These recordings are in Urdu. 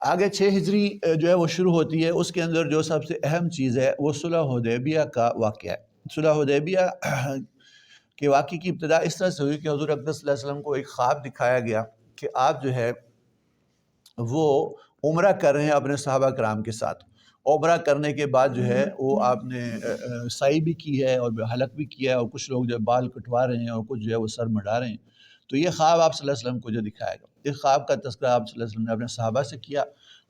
آگے 6 ہجری جو ہے وہ شروع ہوتی ہے. اس کے اندر جو سب سے اہم چیز ہے وہ صلح حدیبیہ کا واقعہ ہے. صلح حدیبیہ کے واقعے کی ابتدا اس طرح سے ہوئی کہ حضور اقدس صلی اللہ علیہ وسلم کو ایک خواب دکھایا گیا کہ آپ جو ہے وہ عمرہ کر رہے ہیں اپنے صحابہ کرام کے ساتھ. عمرہ کرنے کے بعد جو ہے وہ آپ نے سعی بھی کی ہے اور حلق بھی کیا ہے، اور کچھ لوگ جو بال کٹوا رہے ہیں اور کچھ جو ہے وہ سر مڈا رہے ہیں. تو یہ خواب آپ صلی اللہ علیہ وسلم کو جو دکھایا گیا، اس خواب کا تذکرہ آپ صلی اللہ علیہ وسلم نے اپنے صحابہ سے کیا،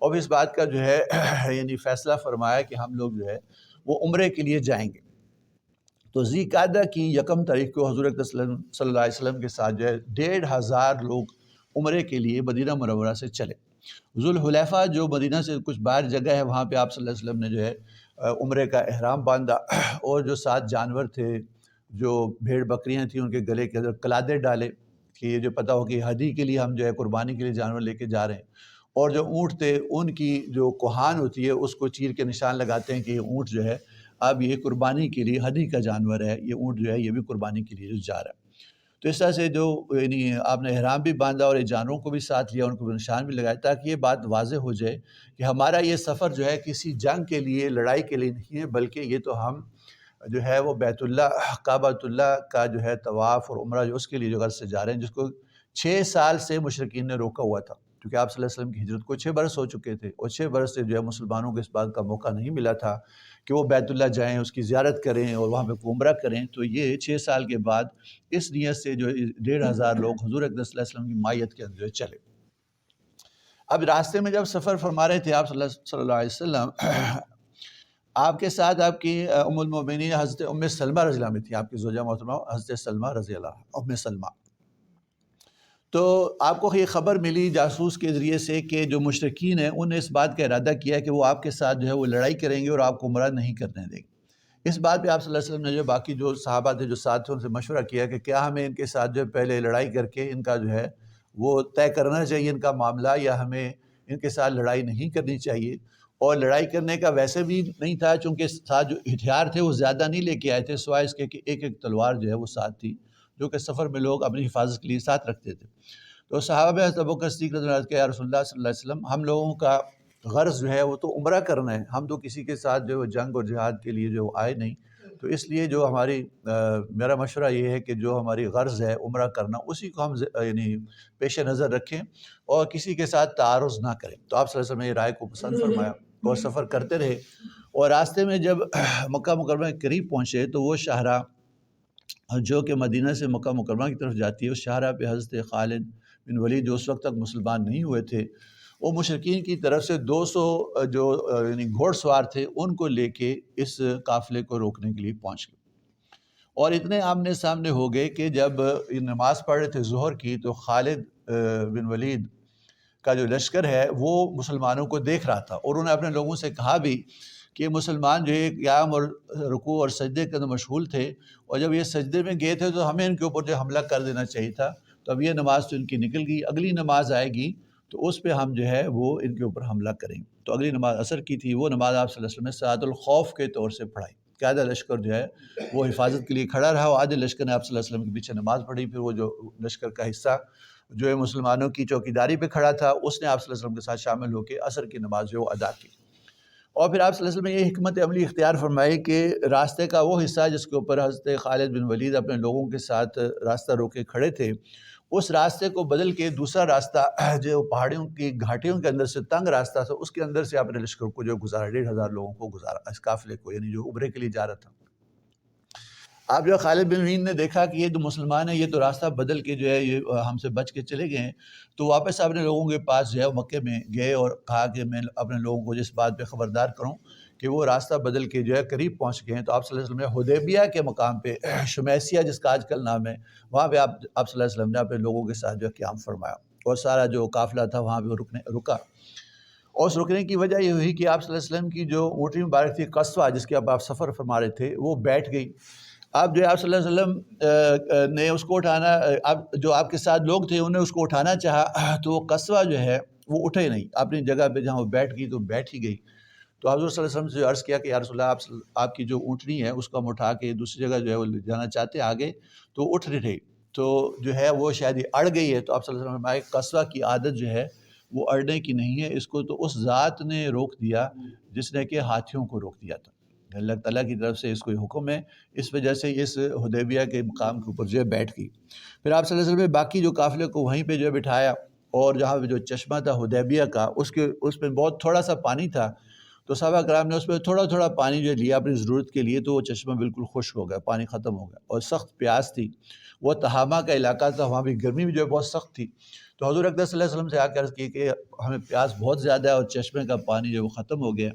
اور پھر اس بات کا جو ہے یعنی فیصلہ فرمایا کہ ہم لوگ جو ہے وہ عمرے کے لیے جائیں گے. تو ذی قعدہ کی 1 تاریخ کو حضور اقدس صلی اللہ علیہ وسلم کے ساتھ جو ہے 1,500 لوگ عمرے کے لیے مدینہ منورہ سے چلے. ذوالحلیفہ جو مدینہ سے کچھ باہر جگہ ہے، وہاں پہ آپ صلی اللہ علیہ وسلم نے جو ہے عمرے کا احرام باندھا، اور جو 7 جانور تھے، جو بھیڑ بکریاں تھیں، ان کے گلے کے اندر قلادے ڈالے کہ یہ جو پتہ ہو کہ ہدی کے لیے ہم جو ہے قربانی کے لیے جانور لے کے جا رہے ہیں. اور جو اونٹ تھے ان کی جو کوہان ہوتی ہے اس کو چیر کے نشان لگاتے ہیں کہ یہ اونٹ جو ہے اب یہ قربانی کے لیے ہدی کا جانور ہے، یہ اونٹ جو ہے یہ بھی قربانی کے لیے جا رہا ہے. تو اس طرح سے جو یعنی آپ نے احرام بھی باندھا اور یہ جانوروں کو بھی ساتھ لیا، ان کو بھی نشان بھی لگایا، تاکہ یہ بات واضح ہو جائے کہ ہمارا یہ سفر جو ہے کسی جنگ کے لیے، لڑائی کے لیے نہیں ہے، بلکہ یہ تو ہم جو ہے وہ بیت اللہ، کعبۃ اللہ کا جو ہے طواف اور عمرہ جو اس کے لیے جو غرض سے جا رہے ہیں، جس کو 6 سال سے مشرکین نے روکا ہوا تھا، کیونکہ آپ صلی اللہ علیہ وسلم کی ہجرت کو 6 برس ہو چکے تھے، اور 6 برس سے جو ہے مسلمانوں کو اس بات کا موقع نہیں ملا تھا کہ وہ بیت اللہ جائیں، اس کی زیارت کریں اور وہاں پہ عمرہ کریں. تو یہ 6 سال کے بعد اس نیت سے جو 1,500 لوگ حضور اقدس صلی اللہ علیہ وسلم کی مائیت کے اندر چلے. اب راستے میں جب سفر فرما رہے تھے آپ صلی اللہ علیہ وسلم، آپ کے ساتھ آپ کی ام المؤمنین حضرت ام سلمہ رضی اللہ عنہا تھی، آپ کی زوجہ محترمہ حضرت سلمہ رضی اللہ ام سلمہ. تو آپ کو یہ خبر ملی جاسوس کے ذریعے سے کہ جو مشرکین ہیں انہوں نے اس بات کا ارادہ کیا کہ وہ آپ کے ساتھ جو ہے وہ لڑائی کریں گے اور آپ کو عمرہ نہیں کرنے دیں گے. اس بات پہ آپ صلی اللہ علیہ وسلم نے جو باقی جو صحابہ تھے جو ساتھ تھے ان سے مشورہ کیا کہ کیا ہمیں ان کے ساتھ جو ہے پہلے لڑائی کر کے ان کا جو ہے وہ طے کرنا چاہیے ان کا معاملہ، یا ہمیں ان کے ساتھ لڑائی نہیں کرنی چاہیے. اور لڑائی کرنے کا ویسے بھی نہیں تھا، چونکہ ساتھ جو ہتھیار تھے وہ زیادہ نہیں لے کے آئے تھے، سوائے اس کے کہ ایک تلوار جو ہے وہ ساتھ تھی، جو کہ سفر میں لوگ اپنی حفاظت کے لیے ساتھ رکھتے تھے. تو صحابہ حضرت ابوبکر صدیق رضی اللہ عنہ کہ یا رسول اللہ صلی اللہ علیہ وسلم، ہم لوگوں کا غرض جو ہے وہ تو عمرہ کرنا ہے، ہم تو کسی کے ساتھ جو جنگ اور جہاد کے لیے جو آئے نہیں. تو اس لیے جو ہماری میرا مشورہ یہ ہے کہ جو ہماری غرض ہے عمرہ کرنا، اسی کو ہم یعنی پیش نظر رکھیں اور کسی کے ساتھ تعارض نہ کریں. تو آپ صلی اللہ علیہ وسلم نے یہ رائے کو پسند فرمایا اور سفر کرتے رہے. اور راستے میں جب مکہ مکرمہ کے قریب پہنچے تو وہ شاہراہ جو کہ مدینہ سے مکہ مکرمہ کی طرف جاتی ہے، اس شاہراہ پہ حضرت خالد بن ولید جو اس وقت تک مسلمان نہیں ہوئے تھے، وہ مشرکین کی طرف سے 200 جو یعنی گھوڑ سوار تھے ان کو لے کے اس قافلے کو روکنے کے لیے پہنچ گئے. اور اتنے آمنے سامنے ہو گئے کہ جب نماز پڑھ رہے تھے ظہر کی، تو خالد بن ولید کا جو لشکر ہے وہ مسلمانوں کو دیکھ رہا تھا، اور انہوں نے اپنے لوگوں سے کہا بھی کہ مسلمان جو ہے قیام اور رکوع اور سجدے کے اندر مشغول تھے، اور جب یہ سجدے میں گئے تھے تو ہمیں ان کے اوپر جو حملہ کر دینا چاہیے تھا. تو اب یہ نماز تو ان کی نکل گئی، اگلی نماز آئے گی تو اس پہ ہم جو ہے وہ ان کے اوپر حملہ کریں گے. تو اگلی نماز عصر کی تھی، وہ نماز آپ صلی اللہ علیہ وسلم نے صلاۃ الخوف کے طور سے پڑھائی کہ آدھا لشکر جو ہے وہ حفاظت کے لیے کھڑا رہا، اور آدھے لشکر نے آپ صلی اللہ علیہ وسلم کے پیچھے نماز پڑھی. پھر وہ جو لشکر کا حصہ جو ہے مسلمانوں کی چوکیداری پہ کھڑا تھا، اس نے آپ صلی اللہ علیہ وسلم کے ساتھ شامل ہو کے عصر کی نماز جو ادا کی. اور پھر آپ صلی اللہ علیہ وسلم نے یہ حکمت عملی اختیار فرمائی کہ راستے کا وہ حصہ جس کے اوپر حضرت خالد بن ولید اپنے لوگوں کے ساتھ راستہ روکے کھڑے تھے، اس راستے کو بدل کے دوسرا راستہ جو پہاڑیوں کی گھاٹیوں کے اندر سے تنگ راستہ تھا، اس کے اندر سے اپنے لشکر کو جو گزارا، 1,500 لوگوں کو گزارا، اس قافلے کو، یعنی جو عمرے کے لیے جا رہا تھا. آپ جو خالد بن ولید نے دیکھا کہ یہ جو مسلمان ہیں یہ تو راستہ بدل کے جو ہے یہ ہم سے بچ کے چلے گئے ہیں، تو واپس اپنے لوگوں کے پاس جو ہے مکے میں گئے اور کہا کہ میں اپنے لوگوں کو جس بات پہ خبردار کروں کہ وہ راستہ بدل کے جو ہے قریب پہنچ گئے ہیں. تو آپ صلی اللہ علیہ وسلم نے حدیبیہ کے مقام پہ، شمیسیہ جس کا آج کل نام ہے، وہاں پہ آپ صلی اللہ علیہ وسلم نے اپنے لوگوں کے ساتھ جو ہے قیام فرمایا، اور سارا جو قافلہ تھا وہاں پہ رکا. اور اس رکنے کی وجہ یہ ہوئی کہ آپ صلی اللہ علیہ وسلم کی جو اونٹنی مبارک تھی قصوہ، جس کے اب آپ سفر فرما رہے تھے، وہ بیٹھ گئی. آپ جو ہے آپ صلی اللہ علیہ وسلم نے اس کو اٹھانا، جو آپ کے ساتھ لوگ تھے انہوں نے اس کو اٹھانا چاہا، تو وہ قصوہ جو ہے وہ اٹھے نہیں، اپنی جگہ پہ جہاں وہ بیٹھ گئی تو بیٹھ ہی گئی. تو حضور صلی اللہ علیہ وسلم سے عرض کیا کہ یا رسول اللہ، آپ کی جو اونٹنی ہے اس کو ہم اٹھا کے دوسری جگہ جو ہے وہ لے جانا چاہتے ہیں آگے، تو اٹھ نہیں رہی، تو جو ہے وہ شاید اڑ گئی ہے. تو آپ صلی اللہ علیہ وسلم نے قصوہ کی عادت جو ہے وہ اڑنے کی نہیں ہے، اس کو تو اس ذات نے روک دیا جس نے کہ ہاتھیوں کو روک دیا تھا۔ اللہ تعالیٰ کی طرف سے اس کو یہ حکم ہے، اس وجہ سے اس حدیبیہ کے مقام کے اوپر جو ہے بیٹھ گئی۔ پھر آپ صلی اللہ علیہ وسلم نے باقی جو قافلے کو وہیں پہ جو ہے بٹھایا، اور جہاں پہ جو چشمہ تھا حدیبیہ کا، اس میں بہت تھوڑا سا پانی تھا، تو صحابہ کرام نے اس میں تھوڑا تھوڑا پانی جو لیا اپنی ضرورت کے لیے، تو وہ چشمہ بالکل خشک ہو گیا، پانی ختم ہو گیا، اور سخت پیاس تھی۔ وہ تہامہ کا علاقہ تھا، وہاں بھی گرمی بھی جو ہے بہت سخت تھی۔ تو حضور اقدس صلی اللہ علیہ وسلم سے آ کے عرض کی کہ ہمیں پیاس بہت زیادہ ہے اور چشمے کا پانی جو ہے وہ ختم ہو گیا،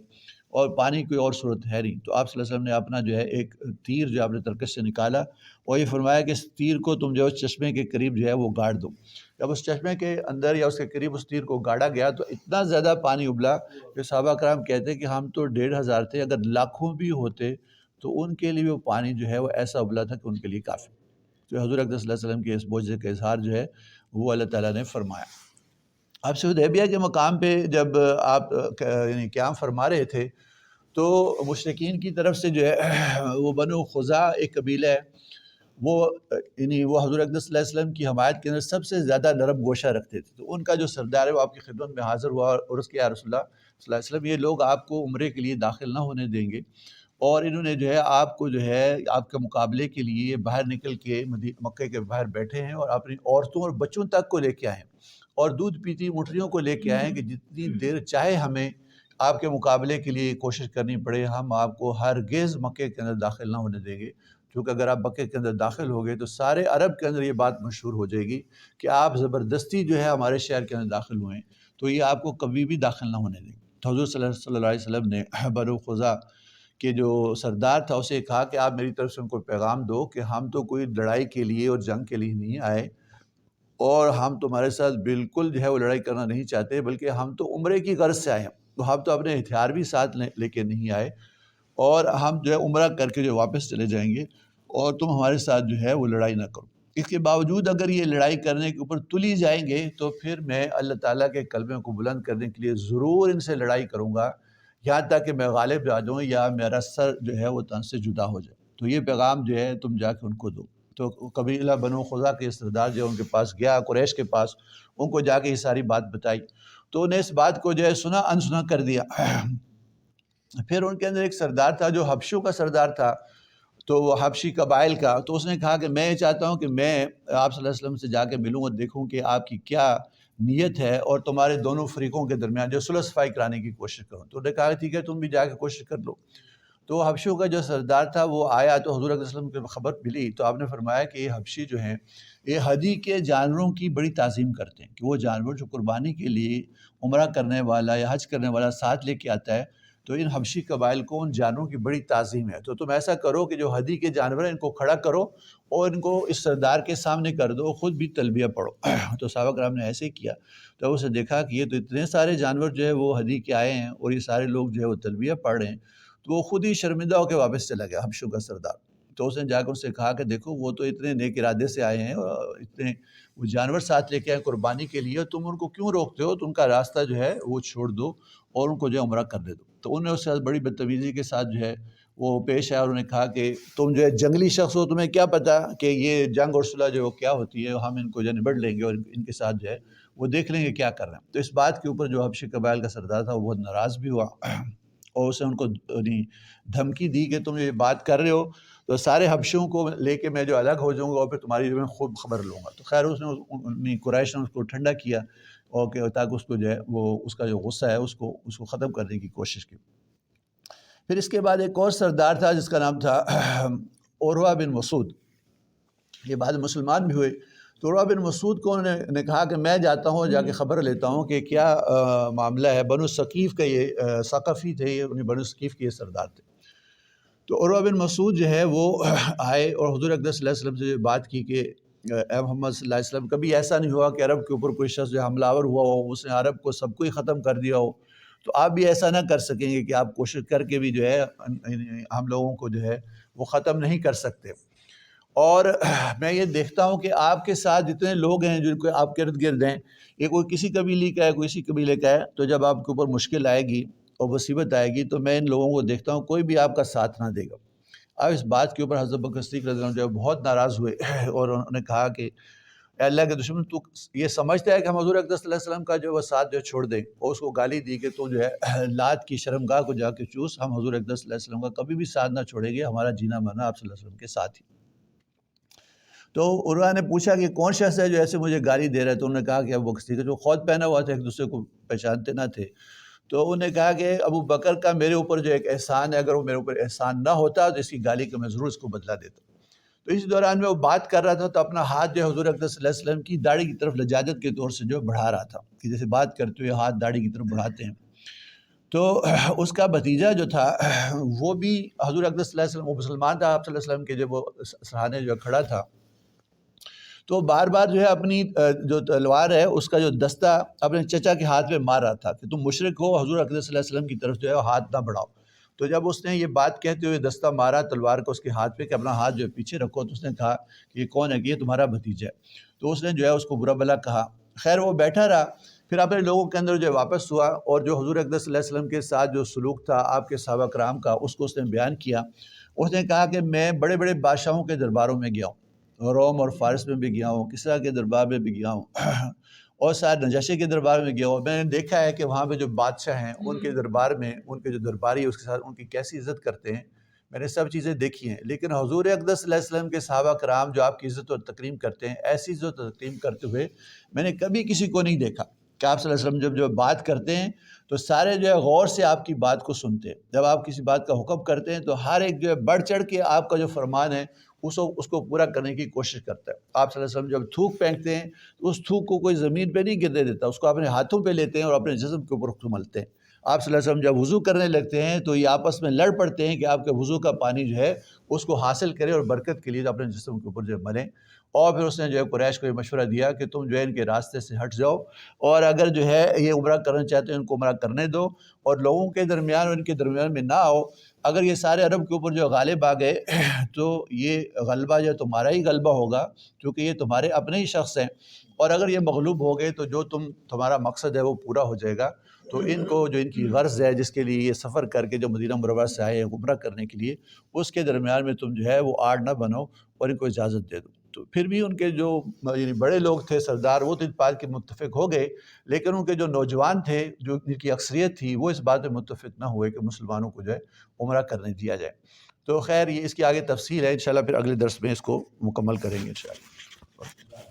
اور پانی کوئی اور صورت ہے نہیں۔ تو آپ صلی اللہ علیہ وسلم نے اپنا جو ہے ایک تیر جو آپ نے ترکش سے نکالا، اور یہ فرمایا کہ اس تیر کو تم جو ہے اس چشمے کے قریب جو ہے وہ گاڑ دو۔ جب اس چشمے کے اندر یا اس کے قریب اس تیر کو گاڑا گیا تو اتنا زیادہ پانی ابلا کہ صحابہ کرام کہتے ہیں کہ ہم تو 1,500 تھے، اگر لاکھوں بھی ہوتے تو ان کے لیے وہ پانی جو ہے وہ ایسا ابلا تھا کہ ان کے لیے کافی۔ تو حضور اقدس صلی اللہ علیہ وسلم کے اس معجزے کا اظہار جو ہے وہ اللہ تعالیٰ نے فرمایا۔ اب حدیبیہ کے مقام پہ جب آپ یعنی قیام فرما رہے تھے تو مشرکین کی طرف سے جو ہے وہ بنو خزاع ایک قبیلہ ہے، وہ یعنی وہ حضور اقدس صلی اللہ علیہ وسلم کی حمایت کے اندر سب سے زیادہ نرم گوشہ رکھتے تھے۔ تو ان کا جو سردار ہے وہ آپ کی خدمت میں حاضر ہوا اور اس کے یا رسول اللہ صلی اللہ علیہ وسلم، یہ لوگ آپ کو عمرے کے لیے داخل نہ ہونے دیں گے، اور انہوں نے جو ہے آپ کو جو ہے آپ کے مقابلے کے لیے باہر نکل کے مکے کے باہر بیٹھے ہیں، اور اپنی عورتوں اور بچوں تک کو لے کے آئے ہیں، اور دودھ پیتی مٹھریوں کو لے کے آئے ہیں کہ جتنی دیر چاہے ہمیں آپ کے مقابلے کے لیے کوشش کرنی پڑے، ہم آپ کو ہرگز مکے کے اندر داخل نہ ہونے دیں گے، کیونکہ اگر آپ مکے کے اندر داخل ہو گئے تو سارے عرب کے اندر یہ بات مشہور ہو جائے گی کہ آپ زبردستی جو ہے ہمارے شہر کے اندر داخل ہوئے ہیں، تو یہ آپ کو کبھی بھی داخل نہ ہونے دیں گے۔ تو حضور صلی اللہ علیہ وسلم نے بنو خزاع کہ جو سردار تھا اسے کہا کہ آپ میری طرف سے ان کو پیغام دو کہ ہم تو کوئی لڑائی کے لیے اور جنگ کے لیے نہیں آئے، اور ہم تمہارے ساتھ بالکل جو ہے وہ لڑائی کرنا نہیں چاہتے، بلکہ ہم تو عمرے کی غرض سے آئے ہیں، تو ہم تو اپنے ہتھیار بھی ساتھ لے کے نہیں آئے، اور ہم جو ہے عمرہ کر کے جو واپس چلے جائیں گے، اور تم ہمارے ساتھ جو ہے وہ لڑائی نہ کرو۔ اس کے باوجود اگر یہ لڑائی کرنے کے اوپر تلی جائیں گے تو پھر میں اللہ تعالیٰ کے کلمے کو بلند کرنے کے لیے ضرور ان سے لڑائی کروں گا، یہاں تک کہ میں غالب آ جاؤں یا میرا سر جو ہے وہ تن سے جدا ہو جائے۔ تو یہ پیغام جو ہے تم جا کے ان کو دو۔ تو قبیلہ بنو خزاع کے سردار جو ان کے پاس گیا، قریش کے پاس، ان کو جا کے یہ ساری بات بتائی، تو انہیں اس بات کو جو ہے سنا انسنا کر دیا۔ پھر ان کے اندر ایک سردار تھا جو حبشوں کا سردار تھا، تو وہ حبشی قبائل کا، تو اس نے کہا کہ میں یہ چاہتا ہوں کہ میں آپ صلی اللہ علیہ وسلم سے جا کے ملوں اور دیکھوں کہ آپ کی کیا نیت ہے، اور تمہارے دونوں فریقوں کے درمیان جو صلح صفائی کرانے کی کوشش کروں۔ تو انہوں نے کہا ٹھیک ہے تم بھی جا کے کوشش کر لو۔ تو حبشوں کا جو سردار تھا وہ آیا، تو حضور صلی اللہ علیہ وسلم کو خبر ملی، تو آپ نے فرمایا کہ یہ حبشی جو ہیں یہ ہدی کے جانوروں کی بڑی تعظیم کرتے ہیں، کہ وہ جانور جو قربانی کے لیے عمرہ کرنے والا یا حج کرنے والا ساتھ لے کے آتا ہے، تو ان حبشی قبائل کو ان جانوروں کی بڑی تعظیم ہے، تو تم ایسا کرو کہ جو ہدی کے جانور ہیں ان کو کھڑا کرو اور ان کو اس سردار کے سامنے کر دو، خود بھی تلبیہ پڑھو۔ تو صحابہ کرام نے ایسے ہی کیا، تو اسے دیکھا کہ یہ تو اتنے سارے جانور جو ہے وہ ہدی کے آئے ہیں، اور یہ سارے لوگ جو ہے وہ تلبیہ پڑھ رہے ہیں، تو وہ خود ہی شرمندہ ہو کے واپس چلا گیا حبشوں کا سردار۔ تو اس نے جا کر ان سے کہا کہ دیکھو وہ تو اتنے نیک ارادے سے آئے ہیں، اور اتنے وہ جانور ساتھ لے کے آئے قربانی کے لیے، اور تم ان کو کیوں روکتے ہو؟ تو ان کا راستہ جو ہے وہ چھوڑ دو اور ان کو جو ہے عمرہ کر دے دو۔ تو انہوں نے اس سے بڑی بدتمیزی کے ساتھ جو ہے وہ پیش آیا، اور انہوں نے کہا کہ تم جو ہے جنگلی شخص ہو، تمہیں کیا پتہ کہ یہ جنگ اور صلح جو کیا ہوتی ہے، ہم ان کو جو ہے نبڑ لیں گے اور ان کے ساتھ جو ہے وہ دیکھ لیں گے کیا کر رہے ہیں۔ تو اس بات کے اوپر جو حبشی قبائل کا سردار تھا وہ بہت ناراض بھی ہوا، اور اسے ان کو دھمکی دی کہ تم یہ بات کر رہے ہو تو سارے حبشوں کو لے کے میں جو الگ ہو جاؤں گا، اور پھر تمہاری جو میں خوب خبر لوں گا۔ تو خیر اس نے قریش نے اس کو ٹھنڈا کیا، اور کہ تاکہ اس کو جو ہے وہ اس کا جو غصہ ہے اس کو ختم کرنے کی کوشش کی۔ پھر اس کے بعد ایک اور سردار تھا جس کا نام تھا عروہ بن مسعود، یہ بعد مسلمان بھی ہوئے۔ تو عروہ بن مسعود کو انہوں نے کہا کہ میں جاتا ہوں جا کے خبر لیتا ہوں کہ کیا معاملہ ہے۔ بنو ثقیف کا یہ ثقفی تھے، یہ بنو ثقیف کے یہ سردار تھے۔ تو عروہ بن مسعود جو ہے وہ آئے اور حضور اقدس صلی اللہ علیہ وسلم سے بات کی کہ اے محمد صلی اللہ علیہ وسلم، کبھی ایسا نہیں ہوا کہ عرب کے اوپر کوئی شخص جو حملہ آور ہوا ہو، اس نے عرب کو سب کو ہی ختم کر دیا ہو، تو آپ بھی ایسا نہ کر سکیں گے کہ آپ کوشش کر کے بھی جو ہے ہم لوگوں کو جو ہے وہ ختم نہیں کر سکتے۔ اور میں یہ دیکھتا ہوں کہ آپ کے ساتھ جتنے لوگ ہیں جن کو آپ کے ارد گرد ہیں، یہ کوئی کسی قبیلے کا ہے، کوئی اسی قبیلے کا ہے، تو جب آپ کے اوپر مشکل آئے گی اور مصیبت آئے گی تو میں ان لوگوں کو دیکھتا ہوں کوئی بھی آپ کا ساتھ نہ دے گا۔ اب اس بات کے اوپر حضرت بکر صدیق رضی اللہ عنہ جو ہے بہت ناراض ہوئے، اور انہوں نے کہا کہ اے اللہ کے دشمن تو یہ سمجھتا ہے کہ ہم حضور اقدس صلی اللہ علیہ وسلم کا جو وہ ساتھ جو چھوڑ دیں، اور اس کو گالی دی کہ تو جو ہے لات کی شرمگاہ کو جا کے چوس، ہم حضور اقدس صلی اللہ علیہ وسلم کا کبھی بھی ساتھ نہ چھوڑیں گے، ہمارا جینا مرنا آپ صلی اللہ علیہ وسلم کے ساتھ ہی۔ تو عروہ نے پوچھا کہ کون شخص ہے جو ایسے مجھے گالی دے رہا ہے؟ تو انہوں نے کہا کہ ابو بکر، جو خود پہنا ہوا تھا، ایک دوسرے کو پہچانتے نہ تھے۔ تو انہوں نے کہا کہ ابو بکر کا میرے اوپر جو ایک احسان ہے، اگر وہ میرے اوپر احسان نہ ہوتا تو اس کی گالی کا میں ضرور اس کو بدلہ دیتا۔ تو اس دوران میں وہ بات کر رہا تھا تو اپنا ہاتھ جو حضور اقدس صلی اللہ علیہ وسلم کی داڑھی کی طرف لجاجت کے طور سے جو بڑھا رہا تھا، کہ جیسے بات کرتے ہوئے ہاتھ داڑھی کی طرف بڑھاتے ہیں۔ تو اس کا بھتیجا جو تھا وہ بھی حضور اقدس صلی اللہ علیہ وسلم، وہ مسلمان تھا، آپ صلی اللہ علیہ وسلم کے جب وہ سرانے جو کھڑا تھا، تو بار بار جو ہے اپنی جو تلوار ہے اس کا جو دستہ اپنے چچا کے ہاتھ میں مار رہا تھا کہ تم مشرک ہو، حضور اقدس صلی اللہ علیہ وسلم کی طرف جو ہے ہاتھ نہ بڑھاؤ۔ تو جب اس نے یہ بات کہتے ہوئے دستہ مارا تلوار کو اس کے ہاتھ پہ کہ اپنا ہاتھ جو ہے پیچھے رکھو، تو اس نے کہا کہ یہ کون ہے؟ کہ یہ تمہارا بھتیجا ہے۔ تو اس نے جو ہے اس کو برا بھلا کہا۔ خیر وہ بیٹھا رہا، پھر اپنے لوگوں کے اندر جو واپس ہوا، اور جو حضور اقدس صلی اللہ علیہ وسلم کے ساتھ جو سلوک تھا آپ کے صحابہ کرام کا، اس کو اس نے بیان کیا۔ اس نے کہا کہ میں بڑے بڑے بادشاہوں کے درباروں میں گیا ہوں، روم اور فارس میں بھی گیا ہوں، کسریٰ کے دربار میں بھی گیا ہوں اور سارے نجاشی کے دربار میں گیا ہوں۔ میں نے دیکھا ہے کہ وہاں پہ جو بادشاہ ہیں ان کے دربار میں ان کے جو درباری اس کے ساتھ ان کی کیسی عزت کرتے ہیں، میں نے سب چیزیں دیکھی ہیں۔ لیکن حضور اقدس صلی اللہ علیہ وسلم کے صحابہ کرام جو آپ کی عزت اور تکریم کرتے ہیں، ایسی عزت اور تکریم کرتے ہوئے میں نے کبھی کسی کو نہیں دیکھا کہ آپ صلی اللہ علیہ وسلم جب بات کرتے ہیں تو سارے جو ہے غور سے آپ کی بات کو سنتے ہیں۔ جب آپ کسی بات کا حکم کرتے ہیں تو ہر ایک جو ہے بڑھ چڑھ کے آپ کا جو فرمان ہے اس کو پورا کرنے کی کوشش کرتا ہے۔ آپ صلی اللہ علیہ وسلم جب تھوک پھینکتے ہیں تو اس تھوک کو کوئی زمین پہ نہیں گرنے دیتا، اس کو اپنے ہاتھوں پہ لیتے ہیں اور اپنے جسم کے اوپر ملتے ہیں۔ آپ صلی اللہ علیہ وسلم جب وضو کرنے لگتے ہیں تو یہ آپس میں لڑ پڑتے ہیں کہ آپ کے وضو کا پانی جو ہے اس کو حاصل کرے اور برکت کے لیے اپنے جسم کے اوپر جو ہے ملیں۔ اور پھر اس نے جو ہے قریش کو یہ مشورہ دیا کہ تم جو ہے ان کے راستے سے ہٹ جاؤ، اور اگر جو ہے یہ عمرہ کرنا چاہتے ہیں ان کو عمرہ کرنے دو، اور لوگوں کے درمیان اور ان کے درمیان میں نہ آؤ۔ اگر یہ سارے عرب کے اوپر جو غالب آ گئے تو یہ غلبہ جو تمہارا ہی غلبہ ہوگا، کیونکہ یہ تمہارے اپنے ہی شخص ہیں، اور اگر یہ مغلوب ہو گئے تو جو تمہارا مقصد ہے وہ پورا ہو جائے گا۔ تو ان کو جو ان کی غرض ہے جس کے لیے یہ سفر کر کے جو مدینہ منورہ سے آئے ہیں عمرہ کرنے کے لیے، اس کے درمیان میں تم جو ہے وہ آڑ نہ بنو اور ان کو اجازت دے دو۔ تو پھر بھی ان کے جو یعنی بڑے لوگ تھے سردار، وہ تو اس بات کے متفق ہو گئے، لیکن ان کے جو نوجوان تھے جو ان کی اکثریت تھی وہ اس بات میں متفق نہ ہوئے کہ مسلمانوں کو جو ہے عمرہ کرنے دیا جائے۔ تو خیر یہ اس کی آگے تفصیل ہے، انشاءاللہ پھر اگلے درس میں اس کو مکمل کریں گے انشاءاللہ۔